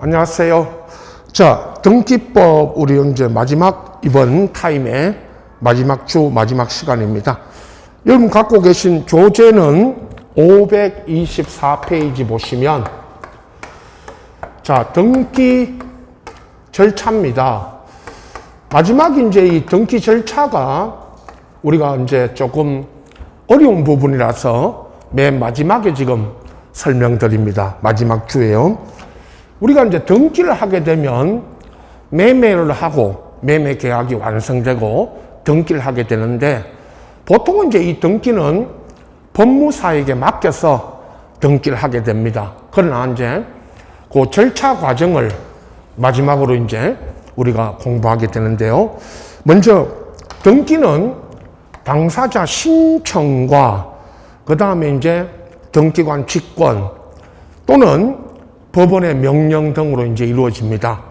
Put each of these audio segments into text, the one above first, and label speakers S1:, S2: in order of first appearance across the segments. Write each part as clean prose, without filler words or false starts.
S1: 안녕하세요. 자, 등기법 우리 이제 마지막 이번 타임의 마지막 주 마지막 시간입니다. 여러분 갖고 계신 교재는 524페이지 보시면 자, 등기 절차입니다. 마지막 이제 이 등기 절차가 우리가 이제 조금 어려운 부분이라서 맨 마지막에 지금 설명드립니다. 마지막 주에요. 우리가 이제 등기를 하게 되면 매매를 하고 매매 계약이 완성되고 등기를 하게 되는데 보통은 이제 이 등기는 법무사에게 맡겨서 등기를 하게 됩니다. 그러나 이제 그 절차 과정을 마지막으로 이제 우리가 공부하게 되는데요. 먼저 등기는 당사자 신청과 그 다음에 이제 등기관 직권 또는 법원의 명령 등으로 이제 이루어집니다.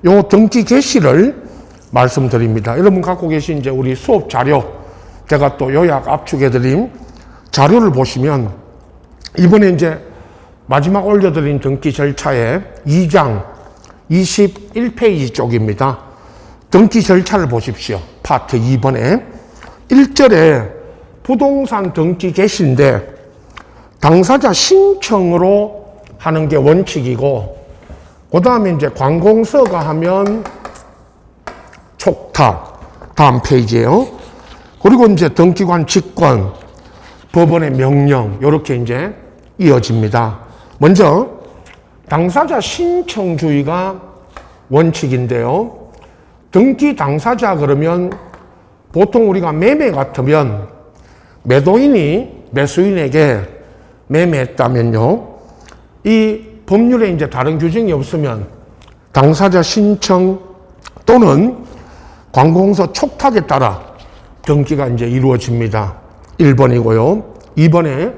S1: 요 등기 개시를 말씀드립니다. 여러분 갖고 계신 이제 우리 수업 자료, 제가 또 요약 압축해드린 자료를 보시면 이번에 이제 마지막 올려드린 등기 절차의 2장 21페이지 쪽입니다. 등기 절차를 보십시오. 파트 2번에 1절에 부동산 등기 개시인데 당사자 신청으로 하는 게 원칙이고, 그 다음에 이제 관공서가 하면 촉탁, 다음 페이지에요. 그리고 이제 등기관 직권, 법원의 명령, 이렇게 이제 이어집니다. 먼저, 당사자 신청주의가 원칙인데요. 등기 당사자 그러면 보통 우리가 매매 같으면 매도인이 매수인에게 매매했다면요. 이 법률에 이제 다른 규정이 없으면 당사자 신청 또는 관공서 촉탁에 따라 등기가 이제 이루어집니다. 1번이고요. 2번에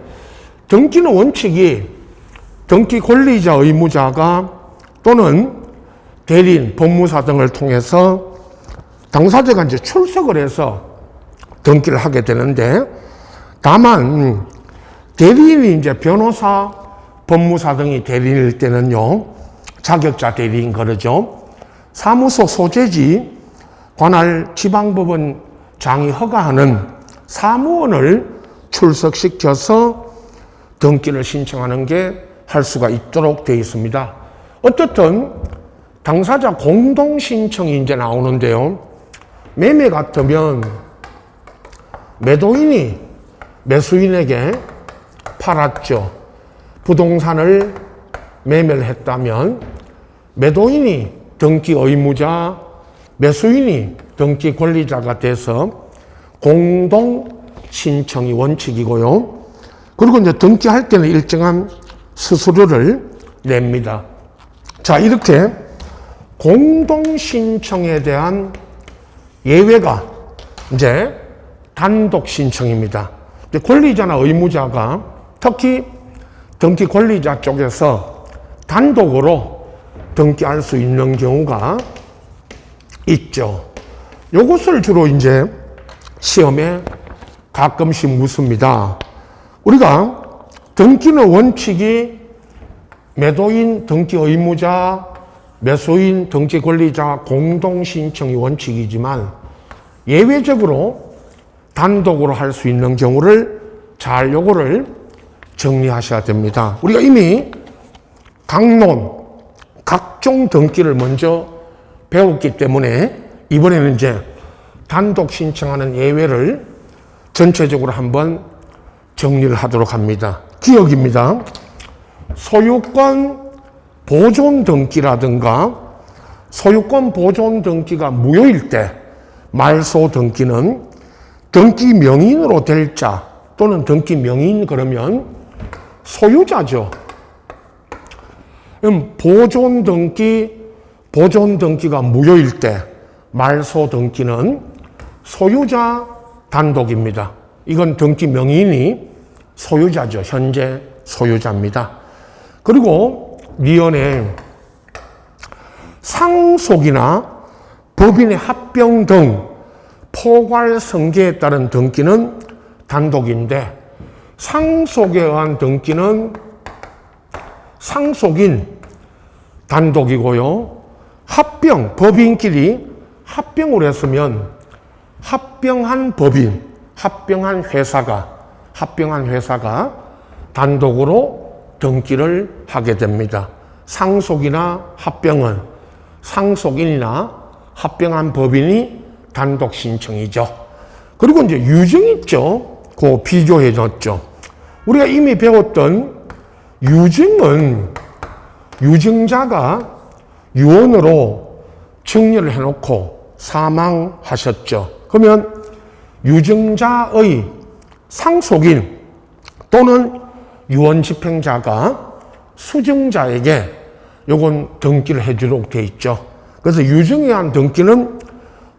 S1: 등기는 원칙이 등기 권리자 의무자가 또는 대리인, 법무사 등을 통해서 당사자가 이제 출석을 해서 등기를 하게 되는데 다만 대리인이 이제 변호사, 법무사 등이 대리인일 때는요, 자격자 대리인 그러죠. 사무소 소재지 관할 지방법원장이 허가하는 사무원을 출석시켜서 등기를 신청하는 게 할 수가 있도록 되어 있습니다. 어떻든 당사자 공동 신청이 이제 나오는데요. 매매 같으면 매도인이 매수인에게 팔았죠. 부동산을 매매를 했다면 매도인이 등기 의무자, 매수인이 등기 권리자가 돼서 공동 신청이 원칙이고요. 그리고 이제 등기할 때는 일정한 수수료를 냅니다. 자, 이렇게 공동 신청에 대한 예외가 이제 단독 신청입니다. 권리자나 의무자가 특히 등기 권리자 쪽에서 단독으로 등기할 수 있는 경우가 있죠. 요것을 주로 이제 시험에 가끔씩 묻습니다. 우리가 등기는 원칙이 매도인 등기 의무자, 매수인 등기 권리자 공동 신청이 원칙이지만 예외적으로 단독으로 할 수 있는 경우를 잘 요거를 정리하셔야 됩니다. 우리가 이미 강론, 각종 등기를 먼저 배웠기 때문에 이번에는 이제 단독 신청하는 예외를 전체적으로 한번 정리를 하도록 합니다. 기억입니다. 소유권 보존 등기라든가 소유권 보존 등기가 무효일 때 말소 등기는 등기 명의인으로 될 자 또는 등기 명의인 그러면 소유자죠. 보존 등기가 무효일 때 말소 등기는 소유자 단독입니다. 이건 등기 명의인이 소유자죠. 현재 소유자입니다. 그리고 미연에 상속이나 법인의 합병 등 포괄 승계에 따른 등기는 단독인데 상속에 의한 등기는 상속인 단독이고요. 합병, 법인끼리 합병을 했으면 합병한 법인, 합병한 회사가 단독으로 등기를 하게 됩니다. 상속이나 합병은 상속인이나 합병한 법인이 단독 신청이죠. 그리고 이제 유증 있죠. 그거 비교해 줬죠. 우리가 이미 배웠던 유증은 유증자가 유언으로 증여를 해놓고 사망하셨죠. 그러면 유증자의 상속인 또는 유언 집행자가 수증자에게 요건 등기를 해주도록 돼 있죠. 그래서 유증에 의한 등기는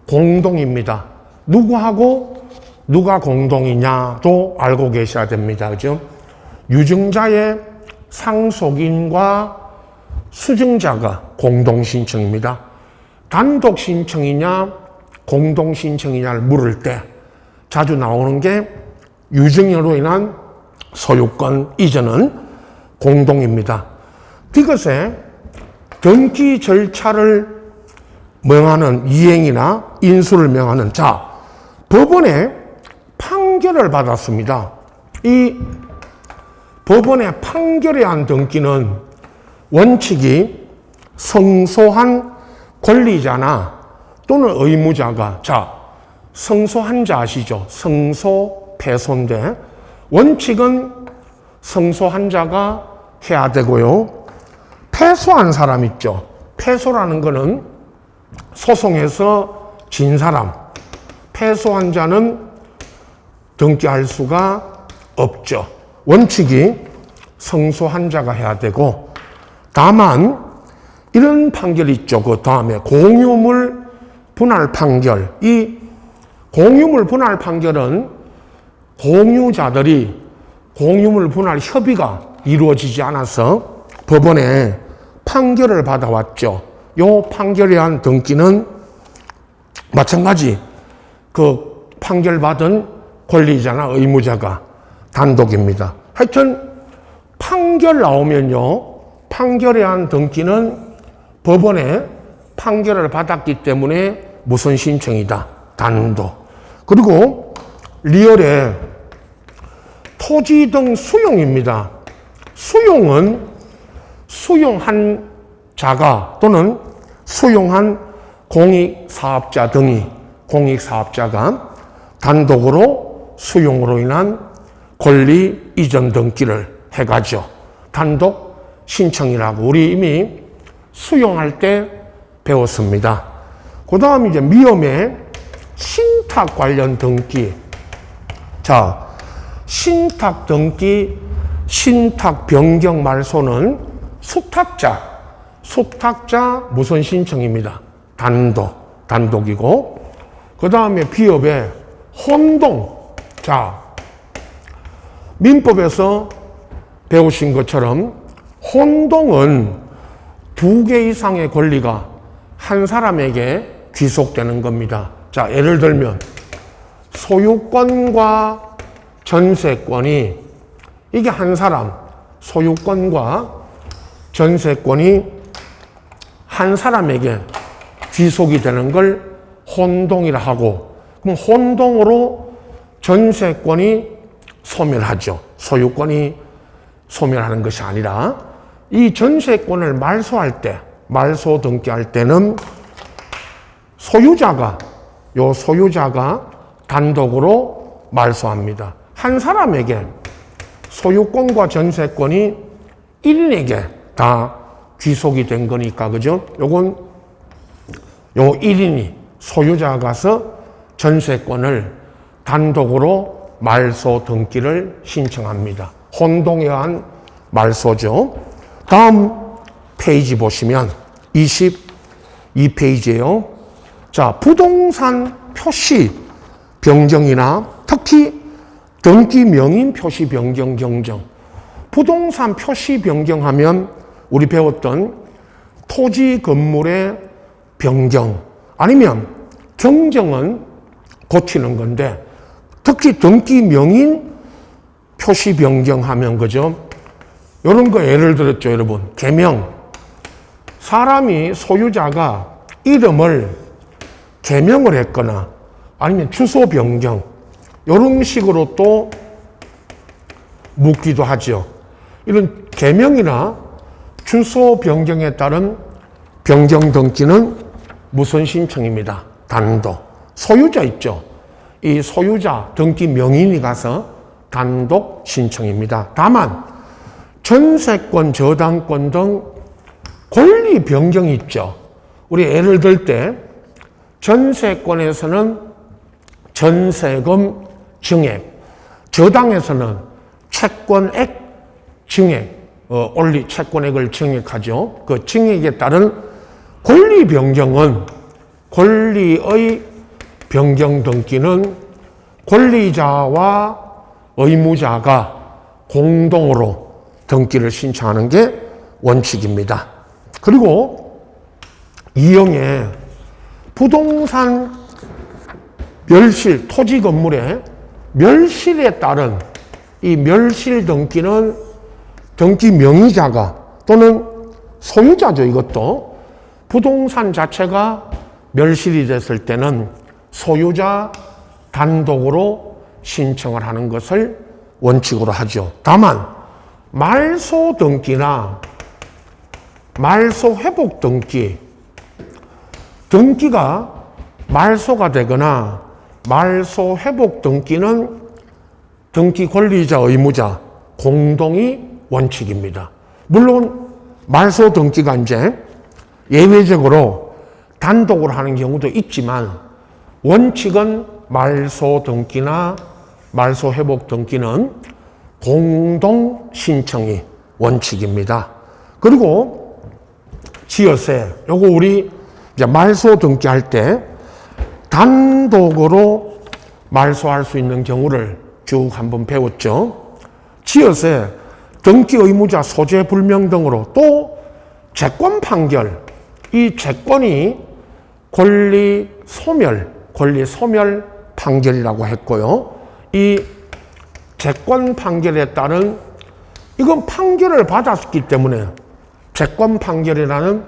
S1: 공동입니다. 누구하고 누가 공동이냐도 알고 계셔야 됩니다. 그죠? 유증자의 상속인과 수증자가 공동신청입니다. 단독 신청이냐 공동 신청이냐를 물을 때 자주 나오는 게 유증으로 인한 소유권 이전은 공동입니다. 이것에 등기 절차를 명하는 이행이나 인수를 명하는 법원에 판결을 받았습니다. 이 법원의 판결에 의한 등기는 원칙이 성소한 권리자나 또는 의무자가 성소한 자 아시죠? 성소 패소인데 원칙은 성소한 자가 해야 되고요. 패소한 사람 있죠. 패소라는 거는 소송에서 진 사람, 패소한 자는 등기할 수가 없죠. 원칙이 성소한 자가 해야 되고, 다만 이런 판결이 있죠. 그 다음에 공유물 분할 판결. 이 공유물 분할 판결은 공유자들이 공유물 분할 협의가 이루어지지 않아서 법원에 판결을 받아왔죠. 요 판결에 의한 등기는 마찬가지 그 판결받은 권리자나 의무자가 단독입니다. 하여튼 판결 나오면요, 판결에 의한 등기는 법원에 판결을 받았기 때문에 무슨 신청이다? 단독. 그리고 리얼에 토지 등 수용입니다. 수용은 수용한 자가 또는 수용한 공익사업자 등이 공익사업자가 단독으로 수용으로 인한 권리 이전 등기를 해가죠. 단독 신청이라고 우리 이미 수용할 때 배웠습니다. 그 다음 이제 미음의 신탁 관련 등기. 신탁 등기, 신탁 변경 말소는 수탁자 무슨 신청입니다. 단독이고, 그 다음에 비읍의 혼동. 민법에서 배우신 것처럼 혼동은 2개 이상의 권리가 한 사람에게 귀속되는 겁니다. 예를 들면 소유권과 전세권이 이게 한 사람, 소유권과 전세권이 한 사람에게 귀속이 되는 걸 혼동이라 하고, 그럼 혼동으로 전세권이 소멸하죠. 소유권이 소멸하는 것이 아니라 이 전세권을 말소할 때, 말소 등기할 때는 소유자가 단독으로 말소합니다. 한 사람에게 소유권과 전세권이 1인에게 다 귀속이 된 거니까, 그죠? 요건 요 1인이 소유자가 가서 전세권을 단독으로 말소 등기를 신청합니다. 혼동에 의한 말소죠. 다음 페이지 보시면 22페이지예요. 부동산 표시 변경이나 특히 등기 명인 표시 변경 경정. 부동산 표시 변경하면 우리 배웠던 토지 건물의 변경 아니면 경정은 고치는 건데, 특히 등기 명인 표시 변경하면 그죠? 이런 거 예를 들었죠, 여러분. 개명, 사람이 소유자가 이름을 개명을 했거나 아니면 주소 변경 이런 식으로 또 묻기도 하죠. 이런 개명이나 주소 변경에 따른 변경 등기는 무슨 신청입니다. 단독. 소유자 있죠. 이 소유자 등기 명인이 가서 단독 신청입니다. 다만 전세권, 저당권 등 권리 변경이 있죠. 우리 예를 들 때 전세권에서는 전세금 증액, 저당에서는 채권액 증액, 채권액을 증액하죠. 그 증액에 따른 권리 변경은 권리의 변경 등기는 권리자와 의무자가 공동으로 등기를 신청하는 게 원칙입니다. 그리고 이형에 부동산 멸실, 토지 건물의 멸실에 따른 이 멸실 등기는 등기 명의자가 또는 소유자죠. 이것도 부동산 자체가 멸실이 됐을 때는 소유자 단독으로 신청을 하는 것을 원칙으로 하죠. 다만 말소 등기나 말소 회복 등기, 등기가 말소가 되거나 말소 회복 등기는 등기 권리자, 의무자 공동이 원칙입니다. 물론 말소 등기가 이제 예외적으로 단독으로 하는 경우도 있지만 원칙은 말소 등기나 말소 회복 등기는 공동 신청이 원칙입니다. 그리고 지어세, 요거 우리 이제 말소 등기할 때 단독으로 말소할 수 있는 경우를 쭉 한번 배웠죠. 지어세, 등기 의무자 소재 불명 등으로 또 채권 판결, 이 채권이 권리 소멸 판결이라고 했고요. 이 채권 판결에 따른 이건 판결을 받았기 때문에 채권 판결이라는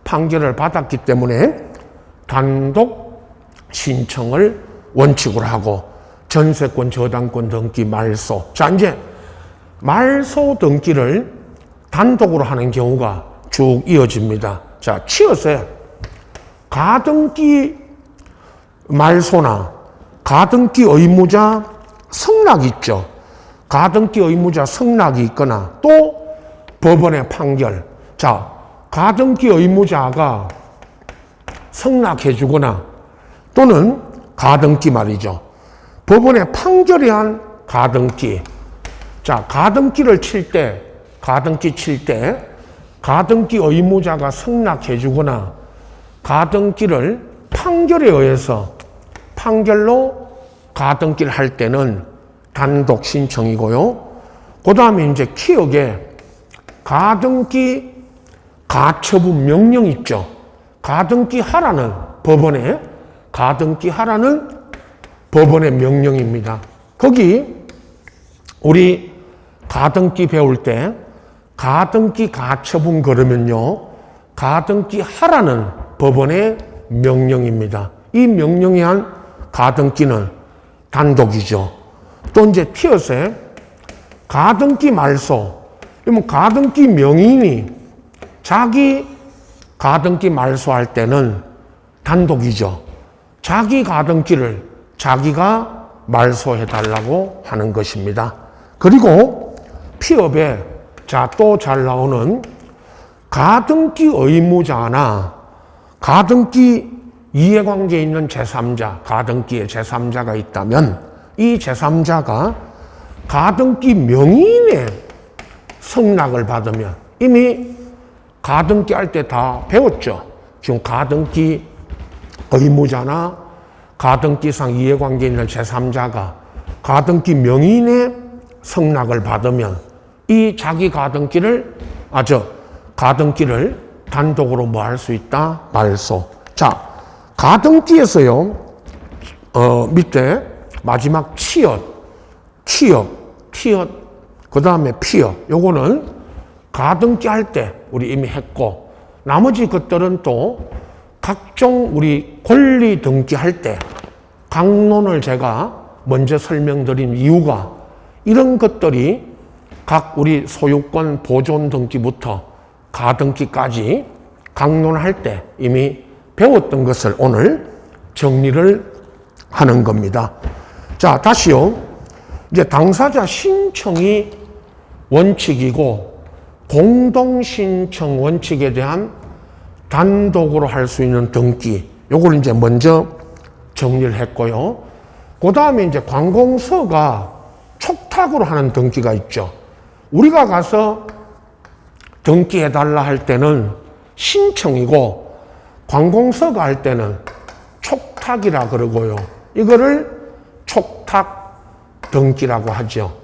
S1: 판결을 받았기 때문에 단독 신청을 원칙으로 하고 전세권, 저당권 등기 말소. 자, 이제 말소 등기를 단독으로 하는 경우가 쭉 이어집니다. 자, 치어세 가등기 말소나 가등기 의무자 승낙이 있죠. 가등기 의무자 승낙이 있거나 또 법원의 판결. 자, 가등기 의무자가 승낙해 주거나 또는 가등기 말이죠. 법원의 판결이 한 가등기. 자, 가등기를 칠 때, 가등기 의무자가 승낙해 주거나 가등기를 판결에 의해서 판결로 가등기를 할 때는 단독 신청이고요. 그 다음에 이제 키역에 가등기 가처분 명령 있죠. 가등기 하라는 법원의 명령입니다. 거기 우리 가등기 배울 때 가등기 가처분 그러면요, 가등기 하라는 법원의 명령입니다. 이 명령이 한 가등기는 단독이죠. 또 이제 티어세 가등기 말소, 그러면 가등기 명인이 자기 가등기 말소할 때는 단독이죠. 자기 가등기를 자기가 말소해달라고 하는 것입니다. 그리고 피업에 자, 또 잘 나오는 가등기 의무자나 가등기 이해관계에 있는 제3자, 가등기에 제3자가 있다면 이 제3자가 가등기 명인의 승낙을 받으면 이미 가등기 할 때 다 배웠죠. 지금 가등기 의무자나 가등기상 이해관계에 있는 제3자가 가등기 명인의 승낙을 받으면 이 자기 가등기를 단독으로 뭐 할 수 있다? 말소. 자, 가등기에서요, 밑에 마지막 치읓, 그 다음에 피읓. 요거는 가등기 할 때 우리 이미 했고, 나머지 것들은 또 각종 우리 권리 등기할 때 강론을 제가 먼저 설명드린 이유가 이런 것들이 각 우리 소유권 보존 등기부터 가등기까지 강론할 때 이미 배웠던 것을 오늘 정리를 하는 겁니다. 자, 다시요. 이제 당사자 신청이 원칙이고 공동신청 원칙에 대한 단독으로 할 수 있는 등기, 요걸 이제 먼저 정리를 했고요. 그 다음에 이제 관공서가 촉탁으로 하는 등기가 있죠. 우리가 가서 등기해달라 할 때는 신청이고 관공서가 할 때는 촉탁이라 그러고요. 이거를 촉탁 등기라고 하죠.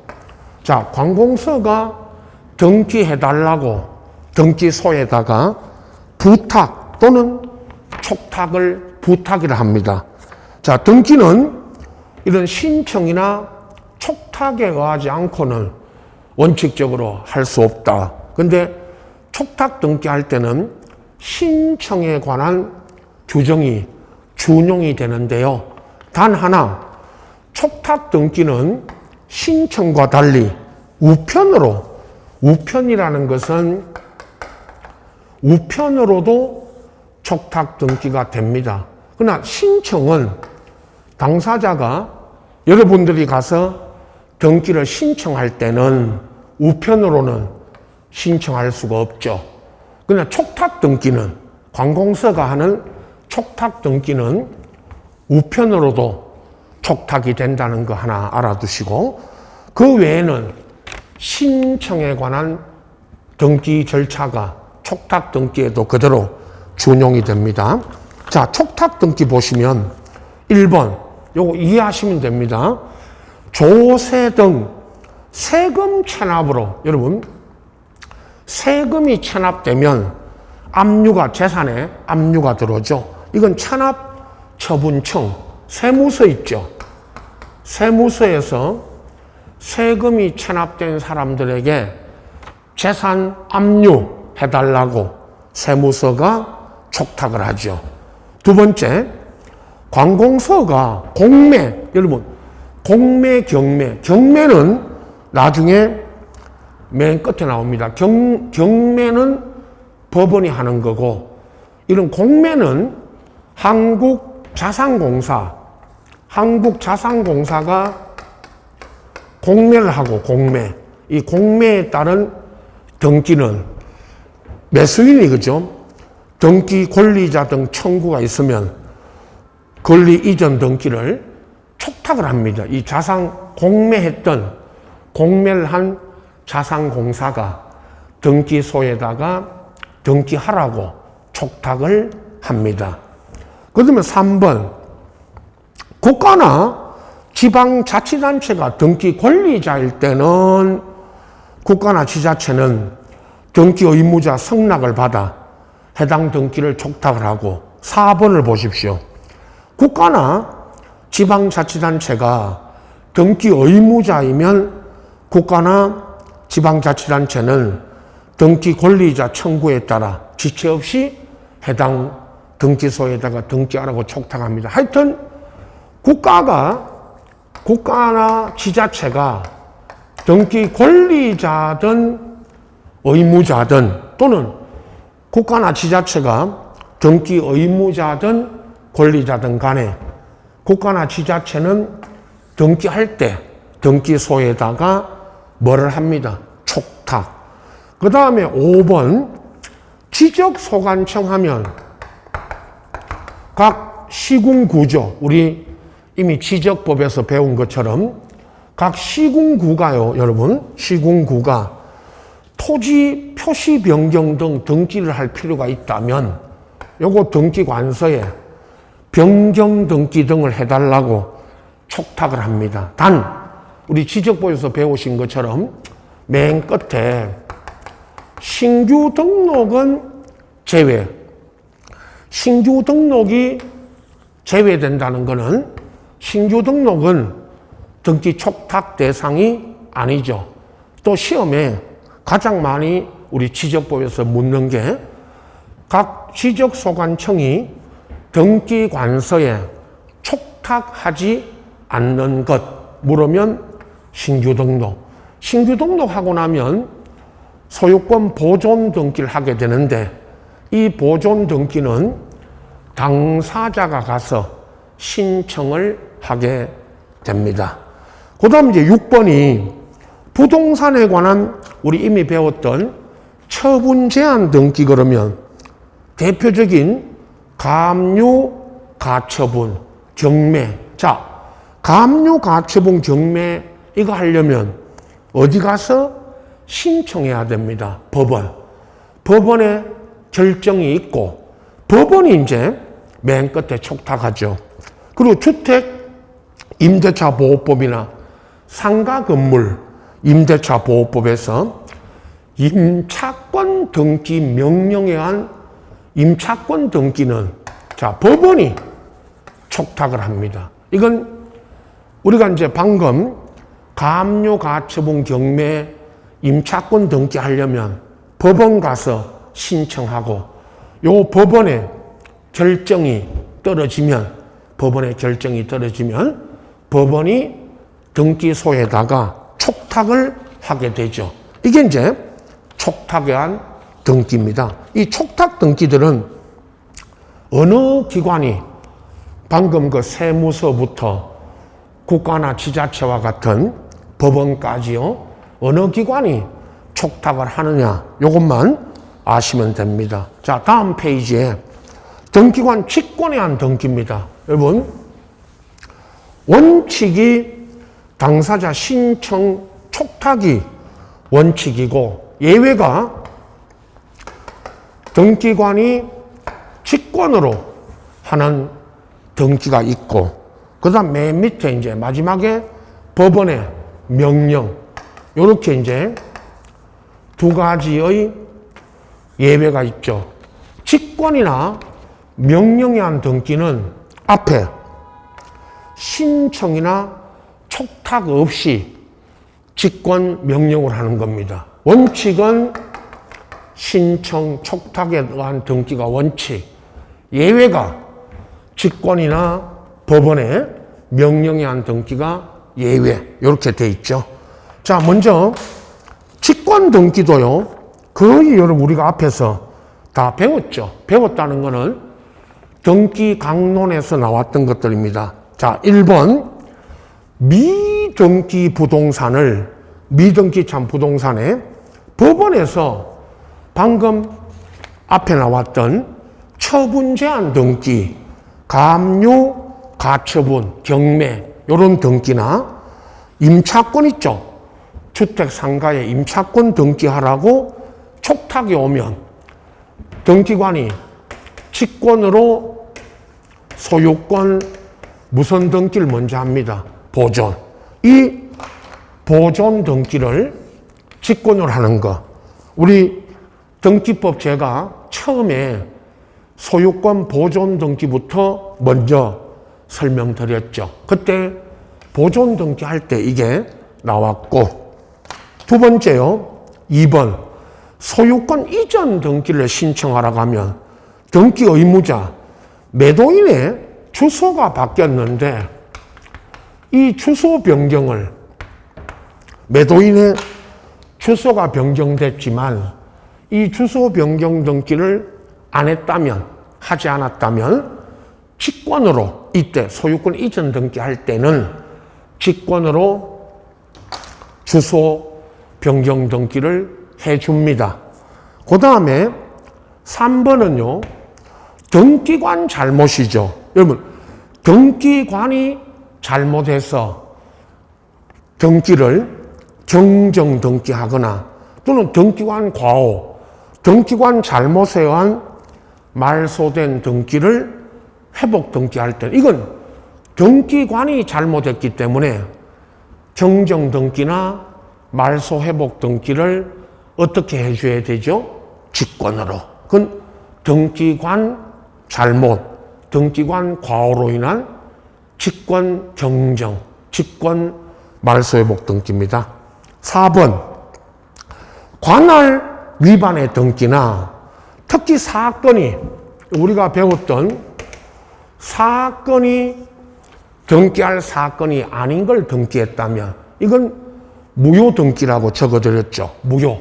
S1: 자, 관공서가 등기해달라고 등기소에다가 부탁 또는 촉탁을 부탁이라 합니다. 자, 등기는 이런 신청이나 촉탁에 의하지 않고는 원칙적으로 할 수 없다. 근데 촉탁 등기할 때는 신청에 관한 규정이 준용이 되는데요. 단 하나, 촉탁 등기는 신청과 달리 우편이라는 것은 우편으로도 촉탁 등기가 됩니다. 그러나 신청은 당사자가 여러분들이 가서 등기를 신청할 때는 우편으로는 신청할 수가 없죠. 그러나 촉탁 등기는 관공서가 하는 촉탁 등기는 우편으로도 촉탁이 된다는 거 하나 알아두시고 그 외에는 신청에 관한 등기 절차가 촉탁 등기에도 그대로 준용이 됩니다. 자, 촉탁 등기 보시면 1번 요거 이해하시면 됩니다. 조세 등 세금 체납으로 여러분 세금이 체납되면 압류가 재산에 압류가 들어오죠. 이건 체납처분청 세무서 있죠. 세무서에서 세금이 체납된 사람들에게 재산 압류해달라고 세무서가 촉탁을 하죠. 두 번째, 관공서가 공매, 여러분 공매, 경매는 나중에 맨 끝에 나옵니다. 경매는 법원이 하는 거고 이런 공매는 한국자산공사가 공매를 하고 이 공매에 따른 등기는 매수인이 그죠? 등기 권리자 등 청구가 있으면 권리 이전 등기를 촉탁을 합니다. 이 공매를 한 자산공사가 등기소에다가 등기하라고 촉탁을 합니다. 그 다음에 3번, 국가나 지방자치단체가 등기 권리자일 때는 국가나 지자체는 등기 의무자 승낙을 받아 해당 등기를 촉탁을 하고 4번을 보십시오. 국가나 지방자치단체가 등기 의무자이면 국가나 지방자치단체는 등기 권리자 청구에 따라 지체 없이 해당 등기소에다가 등기하라고 촉탁합니다. 하여튼 국가나 지자체가 등기 권리자든 의무자든 또는 국가나 지자체가 등기 의무자든 권리자든 간에 국가나 지자체는 등기할 때 등기소에다가 뭐를 합니다? 촉탁. 그 다음에 5번 지적소관청 하면 각 시군구죠. 우리 이미 지적법에서 배운 것처럼 각 시군구가요. 여러분 시군구가 토지 표시 변경 등 등기를 할 필요가 있다면 요거 등기관서에 변경 등기 등을 해달라고 촉탁을 합니다. 단 우리 지적법에서 배우신 것처럼 맨 끝에 신규 등록은 제외. 신규 등록이 제외된다는 것은 신규 등록은 등기 촉탁 대상이 아니죠. 또 시험에 가장 많이 우리 지적법에서 묻는 게 각 지적소관청이 등기관서에 촉탁하지 않는 것 물으면 신규 등록. 신규 등록하고 나면 소유권 보존 등기를 하게 되는데 이 보존 등기는 당사자가 가서 신청을 하게 됩니다. 그 다음 이제 6번이 부동산에 관한 우리 이미 배웠던 처분 제한 등기 그러면 대표적인 감유, 가처분, 경매. 자, 감유, 가처분, 경매 이거 하려면 어디 가서 신청해야 됩니다. 법원. 법원에 결정이 있고 법원이 이제 맨 끝에 촉탁하죠. 그리고 주택 임대차 보호법이나 상가 건물 임대차 보호법에서 임차권 등기 명령에 의한 임차권 등기는 자, 법원이 촉탁을 합니다. 이건 우리가 이제 방금 감유, 가처분, 경매, 임차권 등기 하려면 법원 가서 신청하고 요 법원의 결정이 떨어지면 법원이 등기소에다가 촉탁을 하게 되죠. 이게 이제 촉탁에 의한 등기입니다. 이 촉탁 등기들은 어느 기관이 방금 그 세무서부터 국가나 지자체와 같은 법원까지요. 어느 기관이 촉탁을 하느냐 이것만 아시면 됩니다. 자, 다음 페이지에 등기관 직권에 의한 등기입니다. 여러분 원칙이 당사자 신청 촉탁이 원칙이고 예외가 등기관이 직권으로 하는 등기가 있고 그 다음 맨 밑에 이제 마지막에 법원의 명령 이렇게 이제 두 가지의 예외가 있죠. 직권이나 명령에 의한 등기는 앞에 신청이나 촉탁 없이 직권 명령을 하는 겁니다. 원칙은 신청 촉탁에 의한 등기가 원칙, 예외가 직권이나 법원의 명령에 의한 등기가 예외 이렇게 돼 있죠. 자, 먼저 직권 등기도요. 거의 여러분 우리가 앞에서 다 배웠죠. 배웠다는 것은 등기 강론에서 나왔던 것들입니다. 자, 1번 미등기 부동산에 법원에서 방금 앞에 나왔던 처분 제한 등기, 감유, 가처분, 경매 이런 등기나 임차권 있죠. 주택 상가에 임차권 등기하라고 촉탁이 오면 등기관이 직권으로 소유권 무선 등기를 먼저 합니다. 보존. 이 보존 등기를 직권으로 하는 거. 우리 등기법 제가 처음에 소유권 보존 등기부터 먼저 설명드렸죠. 그때 보존 등기 할 때 이게 나왔고 두 번째요. 2번 소유권 이전 등기를 신청하라고 하면 등기 의무자 매도인의 주소가 바뀌었는데 이 주소 변경을 매도인의 주소가 변경됐지만 이 주소 변경 등기를 안 했다면 하지 않았다면 직권으로 이때 소유권 이전 등기 할 때는 직권으로 주소 변경 등기를 해줍니다. 그 다음에 3번은요. 등기관 잘못이죠. 여러분 등기관이 잘못해서 등기를 경정 등기하거나 또는 등기관 과오, 등기관 잘못에 의한 말소된 등기를 회복 등기할 때 이건 등기관이 잘못했기 때문에 경정 등기나 말소 회복 등기를 어떻게 해줘야 되죠? 직권으로. 그건 등기관 잘못, 등기관 과오로 인한 직권 경정, 직권 말소 회복 등기입니다. 4번 관할 위반의 등기나 특히 사건이 우리가 배웠던 사건이 등기할 사건이 아닌 걸 등기했다면 이건 무효 등기라고 적어드렸죠. 무효.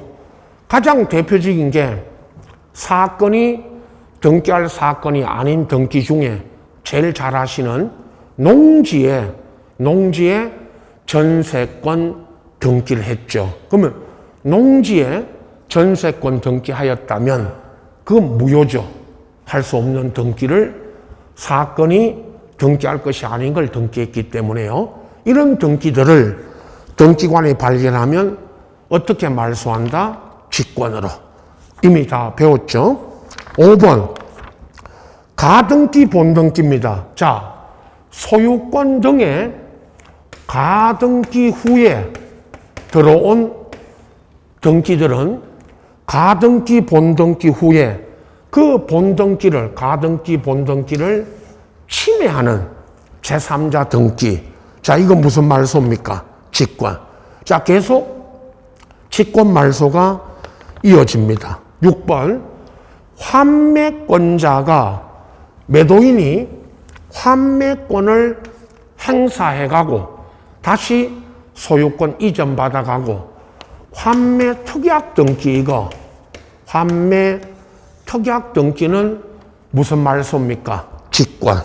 S1: 가장 대표적인 게 사건이 등기할 사건이 아닌 등기 중에 제일 잘 아시는 농지에 전세권 등기를 했죠. 그러면 농지에 전세권 등기하였다면 그건 무효죠. 할 수 없는 등기를 사건이 등기할 것이 아닌 걸 등기했기 때문에요. 이런 등기들을 등기관이 발견하면 어떻게 말소한다? 직권으로. 이미 다 배웠죠. 5번 가등기 본등기입니다. 자, 소유권 등의 가등기 후에 들어온 등기들은 가등기 본등기 후에 그 본등기를 가등기 본등기를 침해하는 제3자 등기. 자, 이건 무슨 말소입니까? 직권. 자, 계속 직권 말소가 이어집니다. 6번 환매권자가 매도인이 환매권을 행사해가고 다시 소유권 이전받아가고 환매 특약 등기 이거 환매 특약 등기는 무슨 말소입니까? 직권.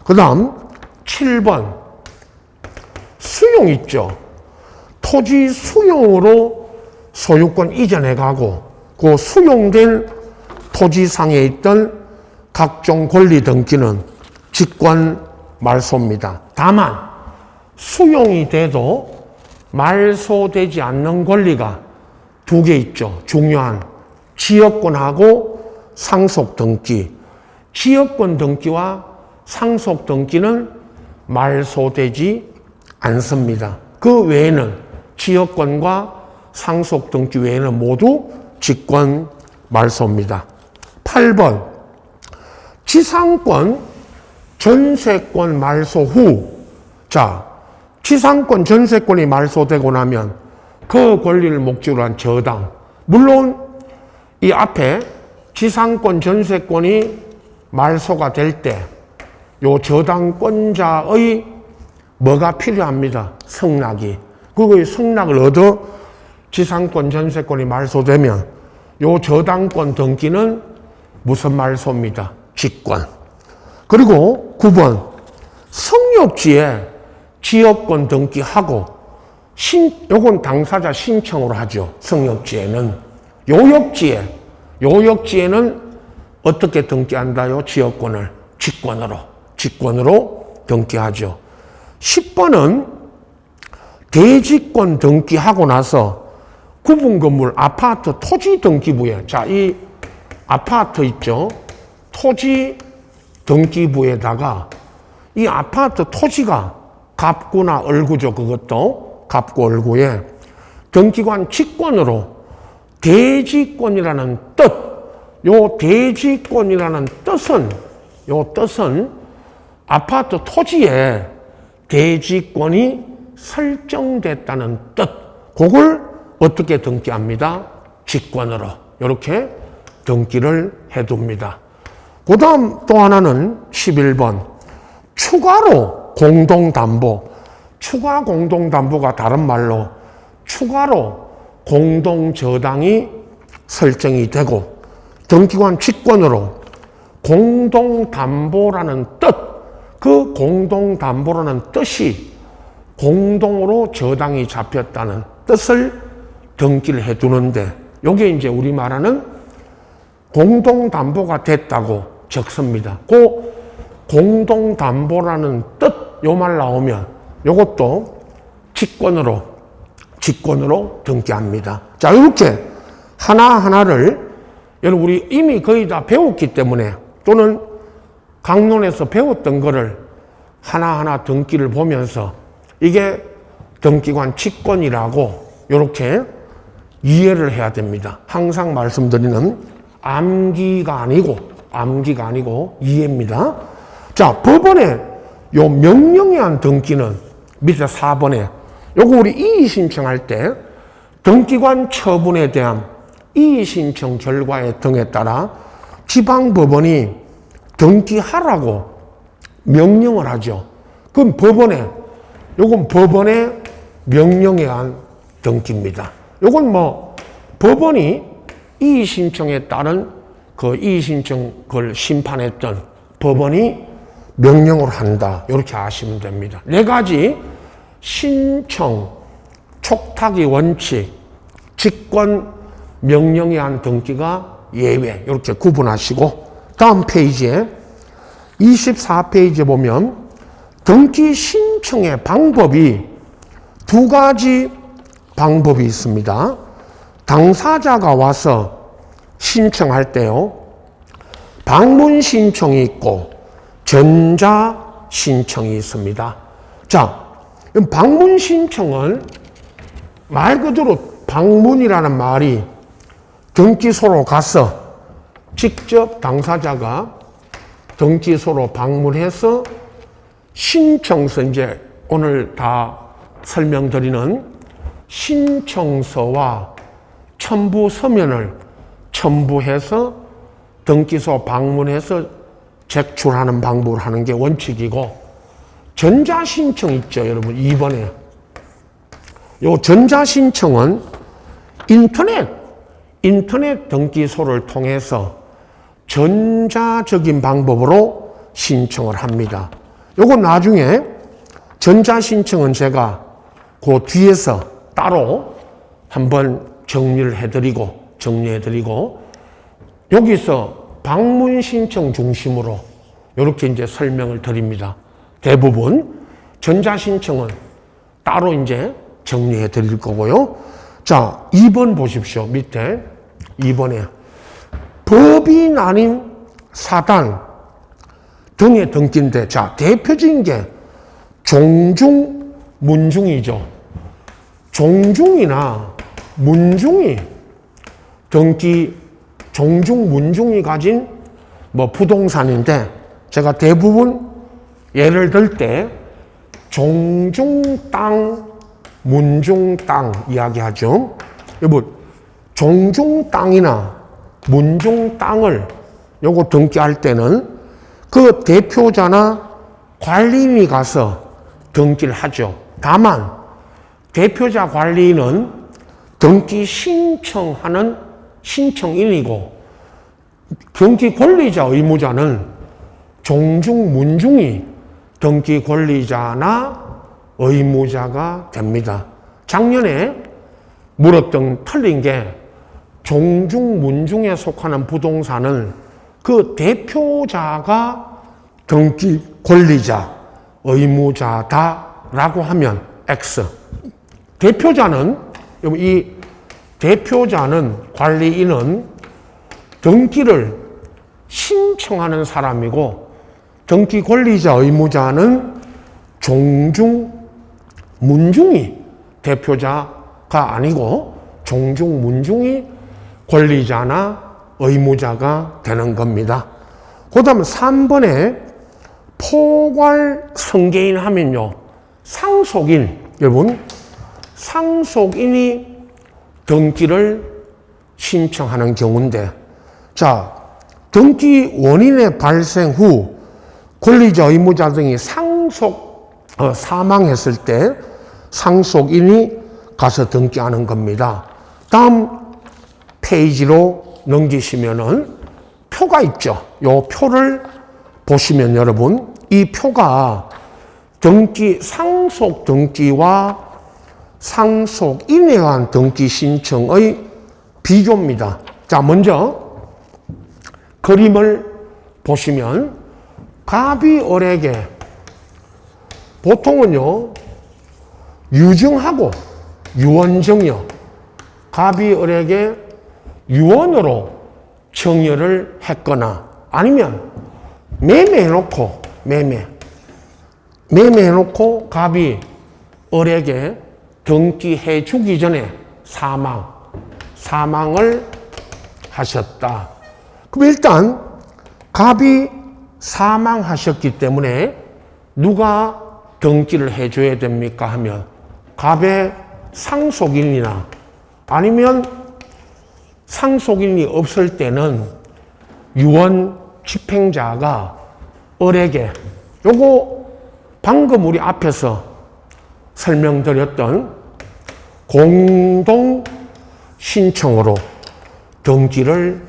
S1: 그 다음 7번 수용 있죠. 토지 수용으로 소유권 이전해가고 그 수용된 토지상에 있던 각종 권리 등기는 직권 말소입니다. 다만 수용이 돼도 말소되지 않는 권리가 두 개 있죠. 중요한 지역권하고 상속 등기. 지역권 등기와 상속 등기는 말소되지 않습니다. 그 외에는 지역권과 상속 등기 외에는 모두 직권 말소입니다. 8번 지상권 전세권 말소 후. 자, 지상권 전세권이 말소되고 나면 그 권리를 목적으로 한 저당. 물론 이 앞에 지상권 전세권이 말소가 될 때 요 저당권자의 뭐가 필요합니다. 승낙이. 그 승낙을 얻어 지상권 전세권이 말소되면 요 저당권 등기는 무슨 말소입니다. 직권. 그리고 9번 성역지에 지역권 등기하고 요건 당사자 신청으로 하죠. 성역지에는. 요역지에는 어떻게 등기한다요? 지역권을 직권으로 등기하죠. 10번은 대지권 등기하고 나서 구분건물 아파트 토지 등기부에, 자, 이 아파트 있죠. 토지 등기부에다가 이 아파트 토지가 갑구나 얼구죠. 그것도 갑구 얼구에 등기관 직권으로 대지권이라는 뜻, 요 대지권이라는 뜻은 아파트 토지에 대지권이 설정됐다는 뜻. 그걸 어떻게 등기합니다? 직권으로. 이렇게 등기를 해둡니다. 그 다음 또 하나는 11번. 추가로 공동담보. 추가 공동담보가 다른 말로 추가로 공동저당이 설정이 되고 등기관 직권으로 공동담보라는 뜻, 그 공동담보라는 뜻이 공동으로 저당이 잡혔다는 뜻을 등기를 해두는데 요게 이제 우리 말하는 공동담보가 됐다고 적습니다. 그 공동담보라는 뜻, 요 말 나오면 요것도 직권으로 등기합니다. 자, 이렇게 하나하나를 여러분 우리 이미 거의 다 배웠기 때문에 또는 강론에서 배웠던 거를 하나하나 등기를 보면서 이게 등기관 직권이라고 이렇게 이해를 해야 됩니다. 항상 말씀드리는 암기가 아니고 이해입니다. 자, 법원에 요 명령에 한 등기는 밑에 4번에 요거 우리 이의 신청할 때 등기관 처분에 대한 이의신청 결과의 등에 따라 지방법원이 등기하라고 명령을 하죠. 그럼 요건 법원의 명령에 의한 등기입니다. 요건 뭐 법원이 이의신청에 따른 그 이의신청 그걸 심판했던 법원이 명령을 한다. 이렇게 아시면 됩니다. 네 가지 신청, 촉탁의 원칙, 직권, 명령에 의한 등기가 예외. 이렇게 구분하시고 다음 페이지에 24페이지에 보면 등기 신청의 방법이 두 가지 방법이 있습니다. 당사자가 와서 신청할 때요. 방문 신청이 있고 전자 신청이 있습니다. 자, 방문 신청은 말 그대로 방문이라는 말이 등기소로 가서 직접 당사자가 등기소로 방문해서 신청서, 이제 오늘 다 설명드리는 신청서와 첨부 서면을 첨부해서 등기소 방문해서 제출하는 방법을 하는 게 원칙이고, 전자신청 있죠, 여러분. 2번에. 요 전자신청은 인터넷 등기소를 통해서 전자적인 방법으로 신청을 합니다. 요건 나중에 전자신청은 제가 그 뒤에서 따로 한번 정리해드리고 여기서 방문 신청 중심으로 이렇게 이제 설명을 드립니다. 대부분 전자신청은 따로 이제 정리해 드릴 거고요. 자, 2번 보십시오. 밑에 2번에 법인 아닌 사단 등의 등기인데, 자, 대표적인 게 종중, 문중이죠. 종중이나 문중이 등기, 종중, 문중이 가진 뭐 부동산인데, 제가 대부분 예를 들 때 종중 땅, 문중 땅 이야기하죠. 여러분, 종중 땅이나 문중 땅을 요거 등기할 때는 그 대표자나 관리인이 가서 등기를 하죠. 다만 대표자 관리인은 등기 신청하는 신청인이고, 등기 권리자 의무자는 종중, 문중이 등기 권리자나 의무자가 됩니다. 작년에 물었던 틀린 게 종중, 문중에 속하는 부동산은 그 대표자가 등기 권리자, 의무자다라고 하면 X. 대표자는, 이 대표자는, 관리인은 등기를 신청하는 사람이고, 등기 권리자, 의무자는 종중, 문중이 대표자가 아니고 종중, 문중이 권리자나 의무자가 되는 겁니다. 그 다음 3번에 포괄 승계인 하면요, 상속인, 여러분, 상속인이 등기를 신청하는 경우인데, 자, 등기 원인의 발생 후 권리자, 의무자 등이 사망했을 때 상속인이 가서 등기하는 겁니다. 다음 페이지로 넘기시면은 표가 있죠. 요 표를 보시면 여러분, 이 표가 등기, 상속 등기와 상속인에 의한 등기 신청의 비교입니다. 자, 먼저 그림을 보시면 갑이 을에게 보통은요, 유증하고 유언정여, 갑이 을에게 유언으로 정여를 했거나 아니면 매매해놓고 갑이 을에게 등기해 주기 전에 사망을 하셨다. 그럼 일단 갑이 사망하셨기 때문에 누가 등기를 해줘야 됩니까 하면 갑의 상속인이나 아니면 상속인이 없을 때는 유언 집행자가 을에게 요거 방금 우리 앞에서 설명드렸던 공동 신청으로 등기를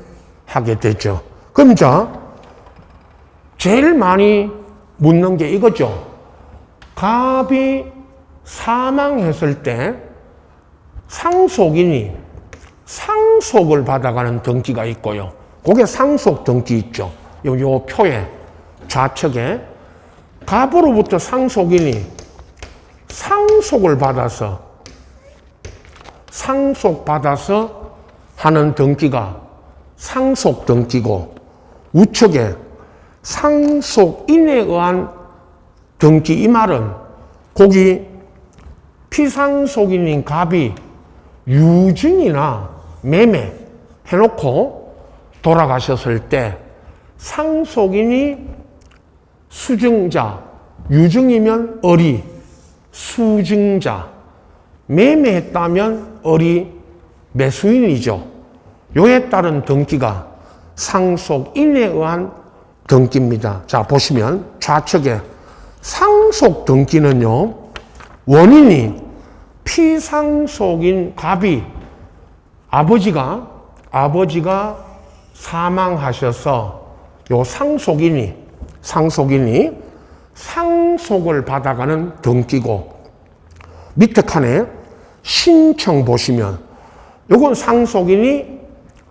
S1: 하게 되죠. 그럼 자, 제일 많이 묻는 게 이거죠. 갑이 사망했을 때 상속인이 상속을 받아가는 등기가 있고요. 그게 상속 등기 있죠. 요 표에 좌측에 갑으로부터 상속인이 상속받아서 하는 등기가 상속 등기고, 우측에 상속인에 의한 등기, 이 말은 거기 피상속인인 갑이 유증이나 매매 해놓고 돌아가셨을 때 상속인이 수증자, 유증이면 을이 수증자, 매매했다면 을이 매수인이죠. 요에 따른 등기가 상속인에 의한 등기입니다. 자, 보시면 좌측에 상속 등기는요, 원인이 피상속인 갑이 아버지가 사망하셔서 요 상속인이 상속을 받아가는 등기고, 밑에 칸에 신청 보시면 요건 상속인이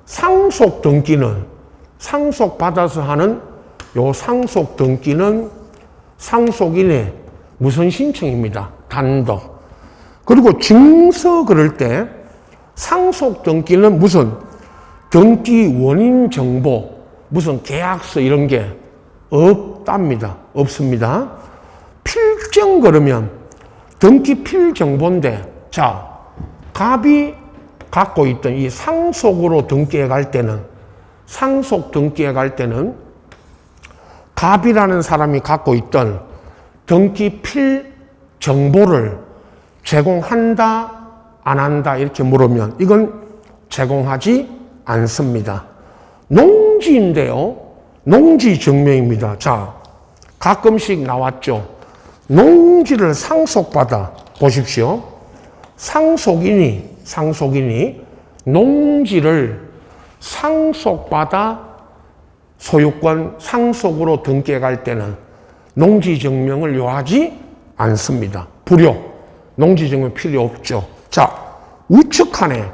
S1: 상속 등기는 상속받아서 하는 요 상속 등기는 상속인의 무슨 신청입니다. 단독. 그리고 증서 그럴 때 상속 등기는 무슨 등기 원인 정보, 무슨 계약서 이런 게 없답니다. 없습니다. 필정 그러면 등기 필정보인데, 자, 갑이 갖고 있던 이 상속으로 등기해 갈 때는, 상속 등기해 갈 때는 갑이라는 사람이 갖고 있던 등기 필정보를 제공한다, 안 한다 이렇게 물으면 이건 제공하지 않습니다. 농지인데요. 농지 증명입니다. 자, 가끔씩 나왔죠. 농지를 상속받아 보십시오. 상속인이 농지를 상속받아 소유권 상속으로 등기해 갈 때는 농지 증명을 요하지 않습니다. 불효. 농지 증명 필요 없죠. 자, 우측 칸에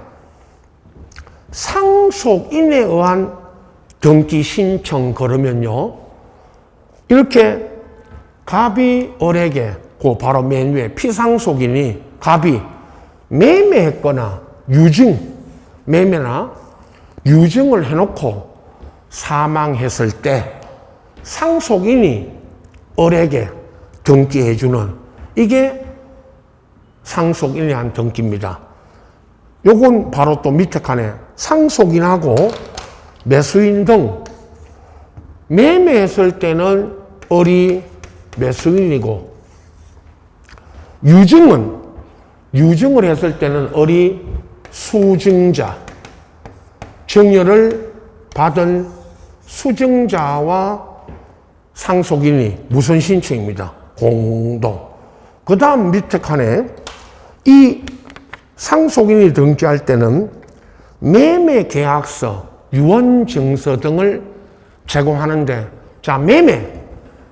S1: 상속인에 의한 등기 신청 걸으면요, 이렇게 갑이 을에게, 그 바로 맨 위에 피상속인이 갑이 매매했거나 매매나 유증을 해놓고 사망했을 때 상속인이 을에게 등기해주는, 이게 상속인에 한 등기입니다. 요건 바로 또 밑에 칸에 상속인하고 매수인 등, 매매했을 때는 을이 매수인이고, 유증을 했을 때는 을이 수증자, 증여를 받은 수증자와 상속인이 무슨 신청입니다. 공동. 그 다음 밑에 칸에 이 상속인이 등기할 때는 매매계약서, 유언증서 등을 제공하는데, 자,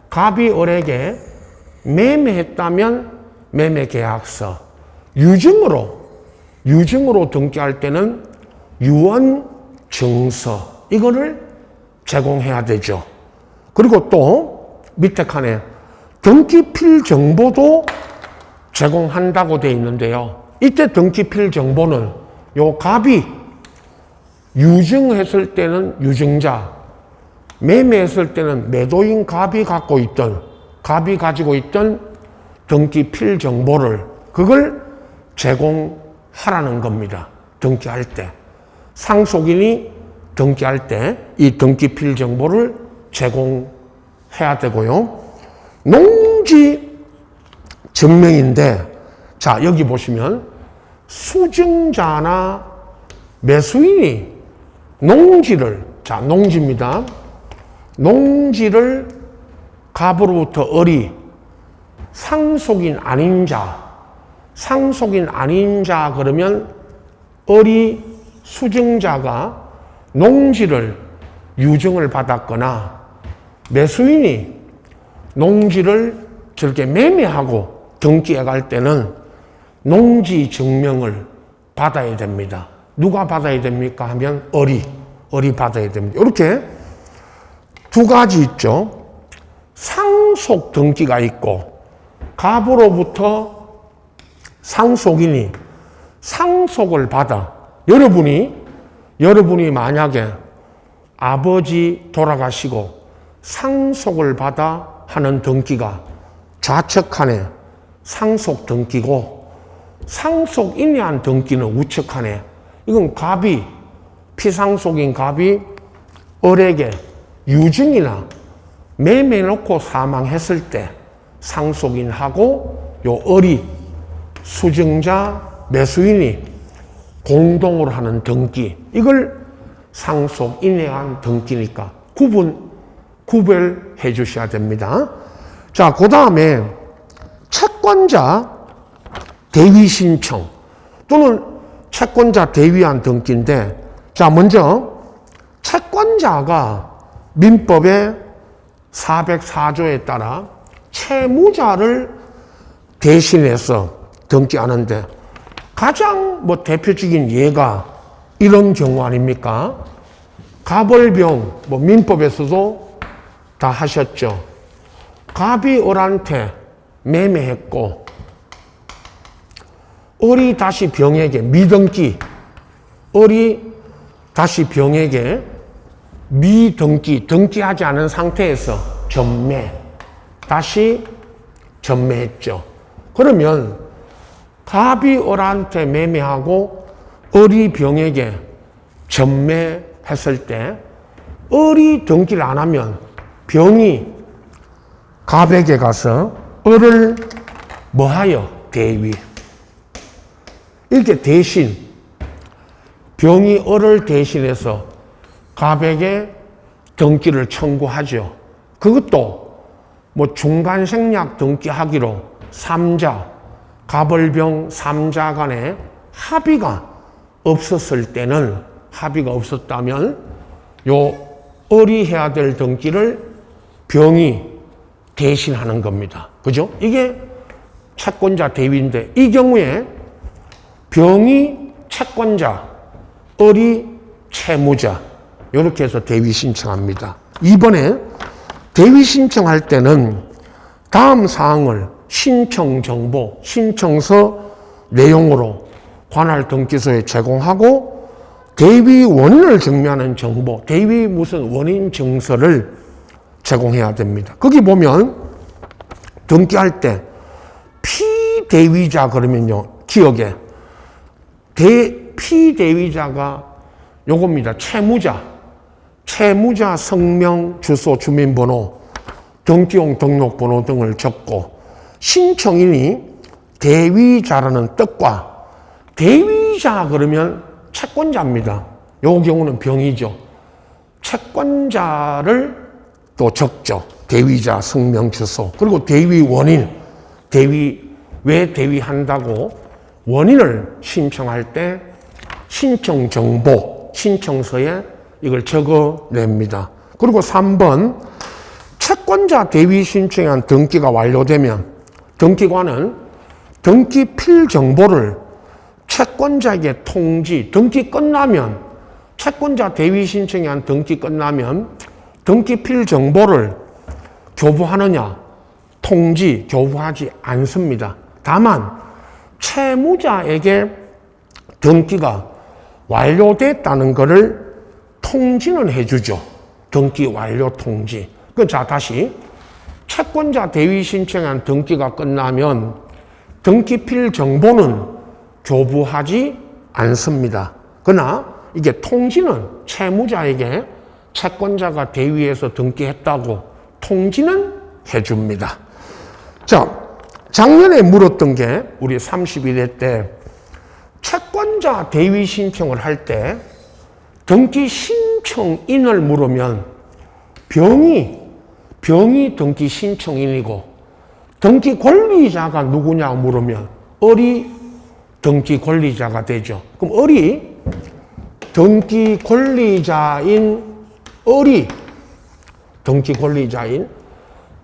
S1: 갑이 을에게 매매했다면 매매계약서, 유증으로 등기할 때는 유언증서, 이거를 제공해야 되죠. 그리고 또 밑에 칸에 등기필 정보도 제공한다고 되어 있는데요. 이때 등기필 정보는 요 갑이 유증했을 때는 유증자, 매매했을 때는 매도인 갑이 가지고 있던 등기필 정보를, 그걸 제공하라는 겁니다. 등기할 때. 상속인이 등기할 때 이 등기필 정보를 제공해야 되고요. 농지 증명인데, 자, 여기 보시면 수증자나 매수인이 농지를, 자, 농지입니다. 농지를 갑으로부터 을이 상속인 아닌 자 그러면 을이 수증자가 농지를 유증을 받았거나 매수인이 농지를 저렇게 매매하고 등기해 갈 때는 농지 증명을 받아야 됩니다. 누가 받아야 됩니까? 하면 을이 받아야 됩니다. 이렇게 두 가지 있죠. 상속 등기가 있고 갑으로부터 상속인이 상속을 받아 여러분이 만약에 아버지 돌아가시고 상속을 받아 하는 등기가 좌측칸에 상속 등기고 상속인이 한 등기는 우측칸에 이건 갑이 피상속인 갑이 을에게 유증이나 매매놓고 사망했을 때 상속인하고 요 을이 수증자 매수인이 공동으로 하는 등기 이걸 상속인에 한 등기니까 구별해 주셔야 됩니다. 자, 그 다음에 채권자 대위 신청 또는 채권자 대위한 등기인데 자, 먼저 채권자가 민법의 404조에 따라 채무자를 대신해서 등기하는데 가장 대표적인 예가 이런 경우 아닙니까? 갑을병 민법에서도 다 하셨죠. 갑이 을한테 매매했고 을이 다시 병에게 미등기 을이 다시 병에게 등기하지 않은 상태에서 다시 전매했죠. 그러면 갑이 을한테 매매하고 을이 병에게 전매했을 때 을이 등기를 안 하면 병이 갑에게 가서 을을 뭐하여? 대위. 이렇게 대신 병이 을을 대신해서 갑에게 등기를 청구하죠. 그것도 중간생략 등기하기로 갑을병 3자 간에 합의가 없었다면 요 을이 해야 될 등기를 병이 대신하는 겁니다. 그죠? 이게 채권자 대위인데 이 경우에 병이 채권자, 을이 채무자 이렇게 해서 대위 신청합니다. 이번에 대위 신청할 때는 다음 사항을 신청 정보, 신청서 내용으로 관할 등기소에 제공하고 대위 원인을 증명하는 정보, 대위 무슨 원인 증서를 제공해야 됩니다. 거기 보면 등기할 때 피대위자 그러면요, 기억에 피대위자가 요겁니다. 채무자 성명, 주소, 주민번호, 등기용 등록번호 등을 적고 신청인이 대위자라는 뜻과 대위자 그러면 채권자입니다. 요 경우는 병이죠. 채권자를 또 적죠. 대위자 성명, 주소, 그리고 대위 원인, 왜 대위한다고 원인을 신청할 때 신청 정보, 신청서에 이걸 적어냅니다. 그리고 3번 채권자 대위 신청한 등기가 완료되면 등기관은 등기 필 정보를 채권자에게 통지, 등기 끝나면 채권자 대위 신청한 등기 끝나면 등기 필 정보를 교부하느냐? 통지, 교부하지 않습니다. 다만 채무자에게 등기가 완료됐다는 것을 통지는 해주죠. 등기 완료 통지. 자, 다시 채권자 대위 신청한 등기가 끝나면 등기필 정보는 교부하지 않습니다. 그러나 이게 통지는 채무자에게 채권자가 대위해서 등기했다고 통지는 해줍니다. 자, 작년에 물었던 게 우리 31회 때 채권자 대위 신청을 할 때 등기 신청인을 물으면 병이 등기 신청인이고, 등기 권리자가 누구냐고 물으면 을이 등기 권리자가 되죠. 그럼 을이 등기 권리자인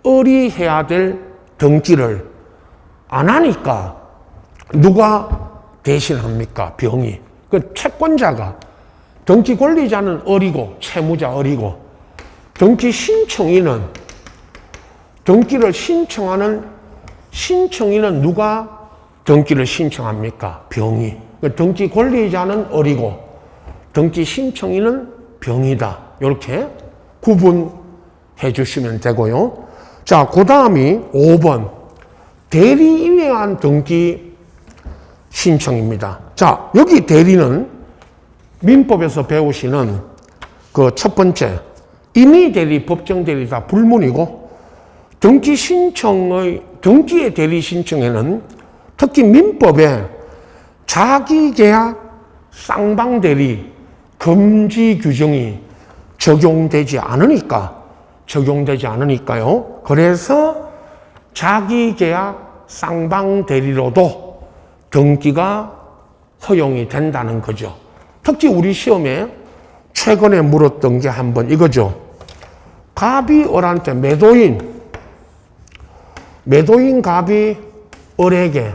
S1: 을이 해야 될 등기를 안 하니까 누가 대신합니까? 병이. 그 채권자가, 등기 권리자는 을이고 채무자 을이고, 등기 신청인은, 등기를 신청하는 신청인은 누가 등기를 신청합니까? 병이. 등기 권리자는 을이고 등기 신청인은 병이다. 이렇게 구분해 주시면 되고요. 자, 그 다음이 5번 대리인에 의한 등기 신청입니다. 자, 여기 대리는 민법에서 배우시는 그 첫 번째 임의 대리, 법정 대리 다 불문이고, 등기의 대리 신청에는 특히 민법에 자기계약 쌍방대리 금지 규정이 적용되지 않으니까요. 그래서 자기계약 쌍방대리로도 등기가 허용이 된다는 거죠. 특히 우리 시험에 최근에 물었던 게 한번 이거죠. 갑이 을한테 매도인 갑이 을에게